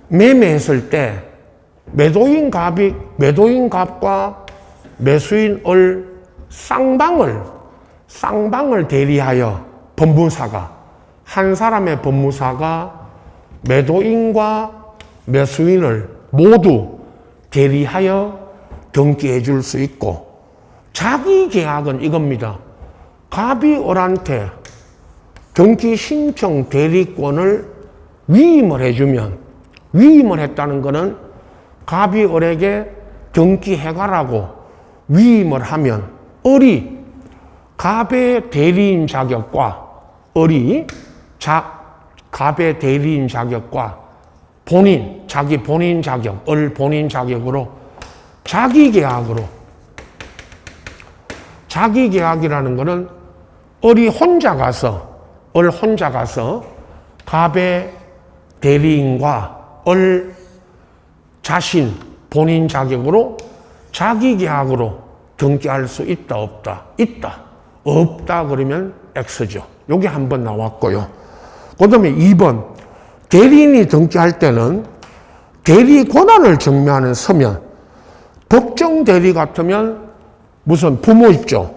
S1: 매매했을 때 매도인 갑과 매수인 을 쌍방을 대리하여 법무사가, 한 사람의 법무사가 매도인과 매수인을 모두 대리하여 등기해 줄 수 있고, 자기 계약은 이겁니다. 갑이 을한테 등기 신청 대리권을 위임을 해주면, 위임을 했다는 것은 갑이 을에게 등기해가라고 위임을 하면 을이 갑의 대리인 자격과 갑의 대리인 자격과 자기 본인 자격, 을 본인 자격으로 자기 계약이라는 것은 을이 혼자 가서 갑의 대리인과 을 자신 본인 자격으로 자기 계약으로 등기할 수 있다 없다? 있다. 없다 그러면 X죠. 여기 한번 나왔고요. 그 다음에 2번 대리인이 등기할 때는 대리 권한을 증명하는 서면, 법정 대리 같으면 무슨 부모 있죠.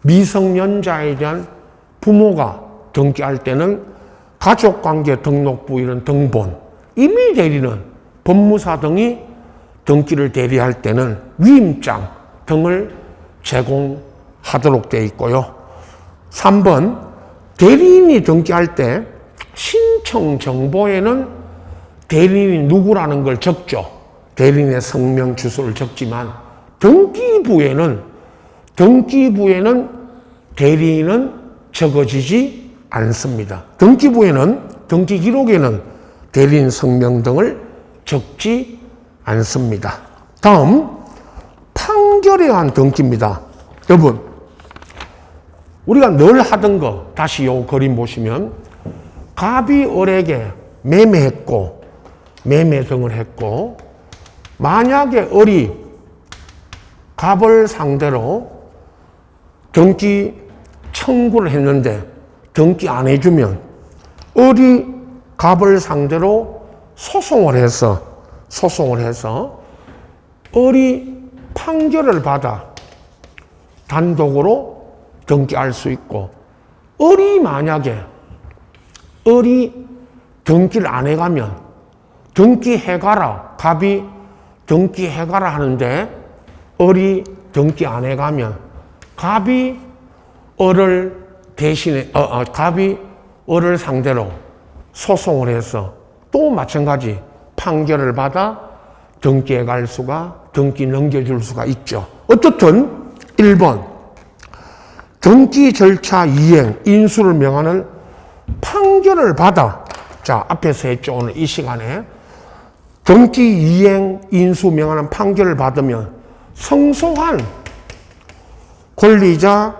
S1: 미성년자에 대한 부모가 등기할 때는 가족관계 등록부 이런 등본, 임의 대리는 법무사 등이 등기를 대리할 때는 위임장 등을 제공하도록 되어 있고요. 3번 대리인이 등기할 때 신청 정보에는 대리인이 누구라는 걸 적죠. 대리인의 성명 주소를 적지만 등기부에는 대리인은 적어지지 않습니다. 등기 기록에는 대리인 성명 등을 적지 않습니다. 다음 판결에 의한 등기입니다. 여러분, 우리가 늘 하던 거 다시 요 그림 보시면 갑이 을에게 매매했고 매매 등을 했고, 만약에 을이 갑을 상대로 등기 청구를 했는데 등기 안 해주면 을이 갑을 상대로 소송을 해서 을이 판결을 받아 단독으로 등기할 수 있고, 을이 만약에 등기를 안 해가면 등기해가라, 갑이 등기해가라 하는데 을이 등기 안 해가면 갑이 을을 상대로 소송을 해서 또 마찬가지 판결을 받아 등기해 갈 수가, 등기 넘겨줄 수가 있죠. 어떻든 1번 등기 절차 이행, 인수를 명하는 판결을 받아, 자 앞에서 했죠. 오늘 이 시간에 등기 이행, 인수 명하는 판결을 받으면 성소한 권리자,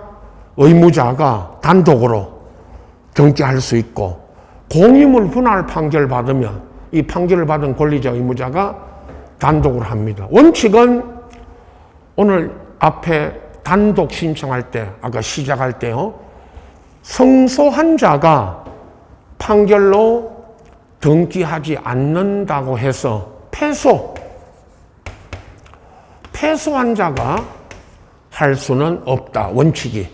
S1: 의무자가 단독으로 등기할 수 있고, 공유물 분할 판결 받으면 이 판결을 받은 권리자, 의무자가 단독으로 합니다. 원칙은 오늘 앞에 단독 신청할 때, 아까 시작할 때요, 성소한 자가 판결로 등기하지 않는다고 해서 패소한 자가 할 수는 없다. 원칙이.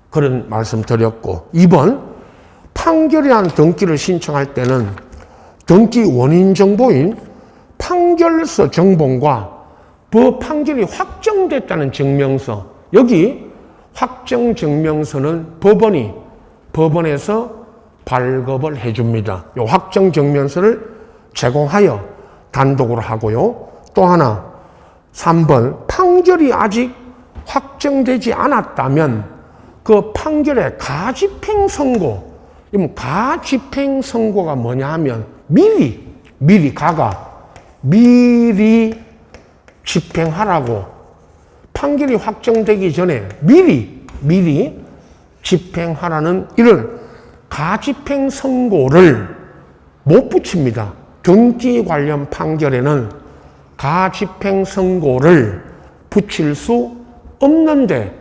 S1: 그런 말씀 드렸고, 2번, 판결에 대한 등기를 신청할 때는 등기 원인 정보인 판결서 정본과 판결이 확정됐다는 증명서, 여기 확정 증명서는 법원에서 발급을 해줍니다. 이 확정 증명서를 제공하여 단독으로 하고요. 또 하나, 3번, 판결이 아직 확정되지 않았다면 그 판결의 가집행 선고, 가집행 선고가 뭐냐 하면 미리 집행하라고, 판결이 확정되기 전에 미리 집행하라는 이런 가집행 선고를 못 붙입니다. 등기 관련 판결에는 가집행 선고를 붙일 수 없는데,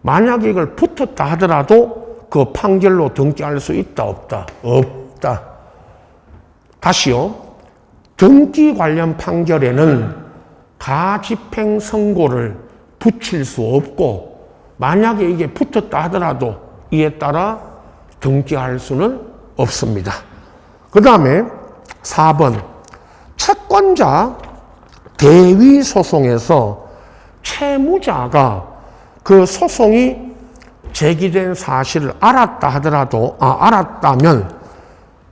S1: 만약에 이걸 붙었다 하더라도 그 판결로 등기할 수 있다, 없다? 없다. 다시요. 등기 관련 판결에는 가집행 선고를 붙일 수 없고, 만약에 이게 붙었다 하더라도 이에 따라 등기할 수는 없습니다. 그 다음에 4번, 채권자 대위 소송에서 채무자가 그 소송이 제기된 사실을 알았다면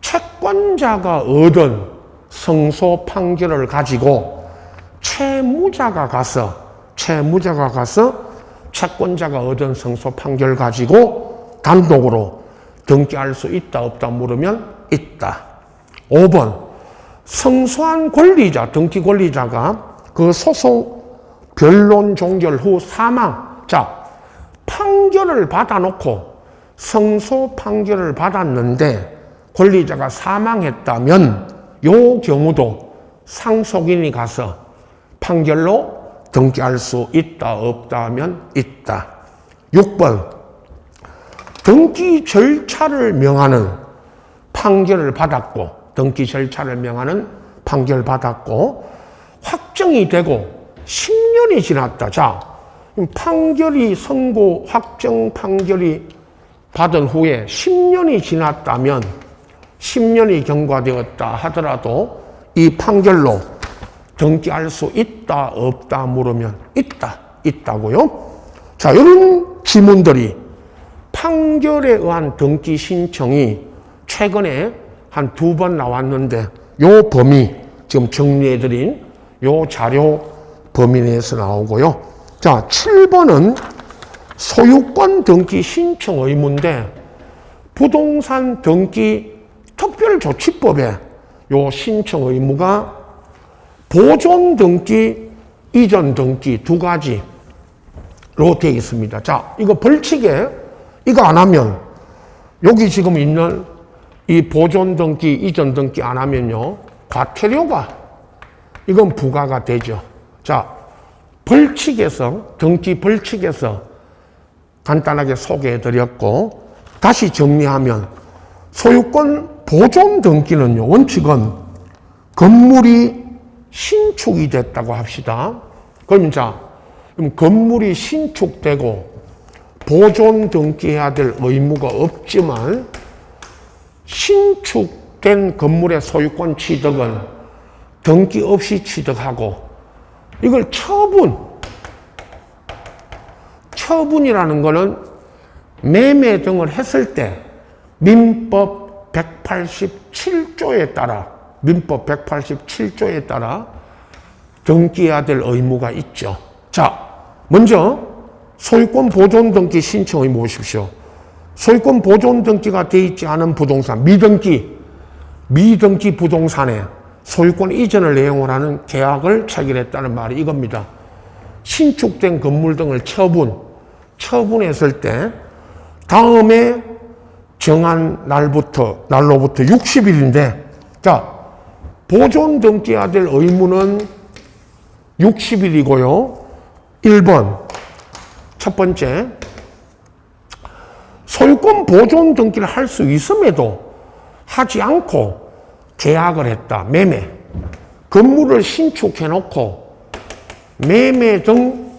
S1: 채권자가 얻은 승소 판결을 가지고 채무자가 가서 채권자가 얻은 승소 판결 가지고 단독으로 등기할 수 있다, 없다 물으면 있다. 5번, 승소한 권리자, 등기 권리자가 그 소송 변론 종결 후 사망. 자, 판결을 받아놓고 승소 판결을 받았는데 권리자가 사망했다면 요 경우도 상속인이 가서 판결로 등기할 수 있다, 없다 하면 있다. 6번, 등기 절차를 명하는 판결을 받았고, 등기 절차를 명하는 판결을 받았고 확정이 되고 10년이 지났다. 자, 판결이 선고, 확정 판결이 받은 후에 10년이 지났다면, 10년이 경과되었다 하더라도 이 판결로 등기할 수 있다, 없다 물으면 있다고요. 자, 이런 지문들이 판결에 의한 등기 신청이 최근에 한 2번 나왔는데, 요 범위, 지금 정리해드린 요 자료 범위 내에서 나오고요. 자, 7번은 소유권 등기 신청 의무인데, 부동산 등기 특별조치법에 요 신청 의무가 보존 등기, 이전 등기 두 가지로 되어 있습니다. 자, 이거 벌칙에 이거 안 하면, 여기 지금 있는 이 보존 등기, 이전 등기 안 하면요, 과태료가 이건 부과가 되죠. 자, 벌칙에서, 등기 벌칙에서 간단하게 소개해 드렸고, 다시 정리하면 소유권 보존 등기는요, 원칙은 건물이 신축이 됐다고 합시다. 그럼 건물이 신축되고 보존 등기해야 될 의무가 없지만, 신축된 건물의 소유권 취득은 등기 없이 취득하고, 이걸 처분이라는 거는 매매 등을 했을 때 민법 187조에 따라 등기해야 될 의무가 있죠. 자, 먼저 소유권 보존 등기 신청 의무 보십시오. 소유권 보존 등기가 되어 있지 않은 부동산, 미등기 부동산에 소유권 이전을 내용으로 하는 계약을 체결했다는 말이 이겁니다. 신축된 건물 등을 처분했을 때 다음에 정한 날로부터 60일인데, 자, 보존 등기해야 될 의무는 60일이고요. 1번, 첫 번째, 소유권 보존 등기를 할 수 있음에도 하지 않고 계약을 했다. 매매. 건물을 신축해놓고 매매 등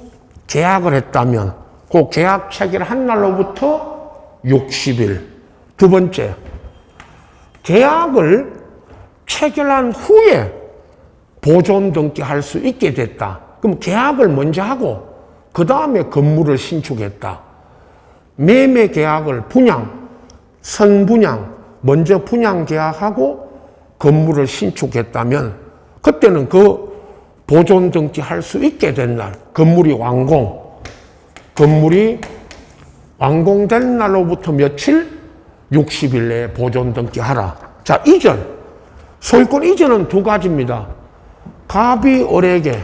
S1: 계약을 했다면 그 계약 체결한 날로부터 60일. 두 번째, 계약을 체결한 후에 보존 등기할 수 있게 됐다. 그럼 계약을 먼저 하고 그 다음에 건물을 신축했다. 매매 계약을 선분양, 먼저 분양 계약하고 건물을 신축했다면 그때는 그 보존 등기 할 수 있게 된 날, 건물이 완공된 날로부터 며칠? 60일 내에 보존 등기 하라. 자, 이전. 소유권 이전은 두 가지입니다. 갑이 을에게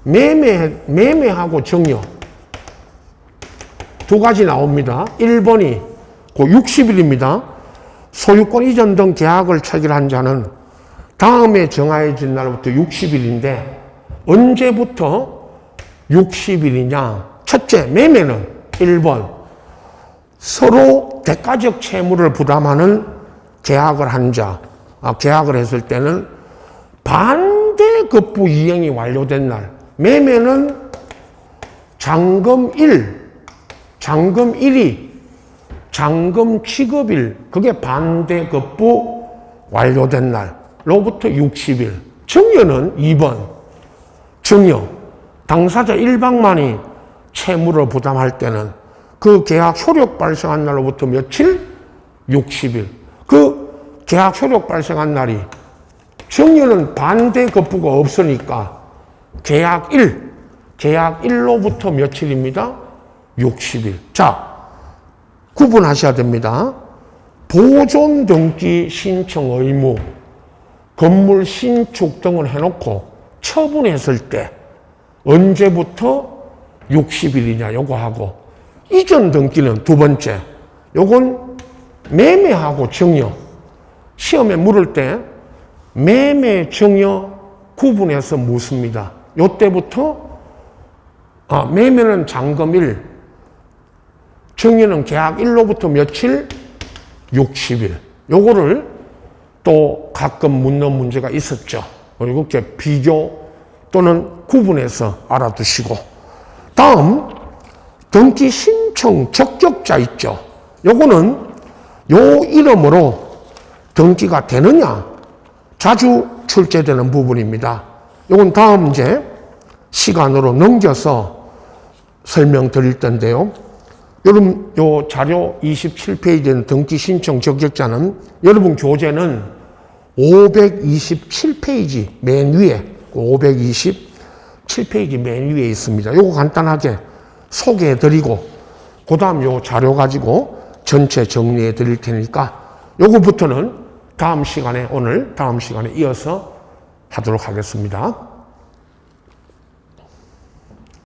S1: 매매하고 정려. 두 가지 나옵니다. 1번이 그 60일입니다. 소유권 이전 등 계약을 체결한 자는 다음에 정하여진 날부터 60일인데 언제부터 60일이냐? 첫째, 매매는 1번 서로 대가적 채무를 부담하는 계약을 한 자, 계약을 했을 때는 반대급부 이행이 완료된 날. 매매는 잔금일이 잔금 취급일, 그게 반대급부 완료된 날로부터 60일. 정려는 2번. 정려. 당사자 일방만이 채무를 부담할 때는 그 계약 효력 발생한 날로부터 며칠? 60일. 그 계약 효력 발생한 날이 정려는 반대급부가 없으니까 계약일로부터 며칠입니다? 60일. 자, 구분하셔야 됩니다. 보존 등기 신청 의무, 건물 신축 등을 해놓고 처분했을 때 언제부터 60일이냐 요거 하고, 이전 등기는 두 번째. 요건 매매하고 정려. 시험에 물을 때 매매, 정려 구분해서 묻습니다. 요때부터 매매는 잔금일, 정려는 계약일로부터 며칠? 60일. 요거를 또 가끔 묻는 문제가 있었죠. 그리고 이렇게 비교 또는 구분해서 알아두시고. 다음, 등기 신청 적격자 있죠. 요거는 요 이름으로 등기가 되느냐 자주 출제되는 부분입니다. 요건 다음 이제 시간으로 넘겨서 설명드릴 텐데요. 여러분, 요 자료 27페이지는 등기 신청 적격자는 여러분 교재는 527페이지 맨 위에, 527페이지 맨 위에 있습니다. 요거 간단하게 소개해드리고, 그 다음 요 자료 가지고 전체 정리해드릴 테니까 요거부터는 다음 시간에 이어서 하도록 하겠습니다.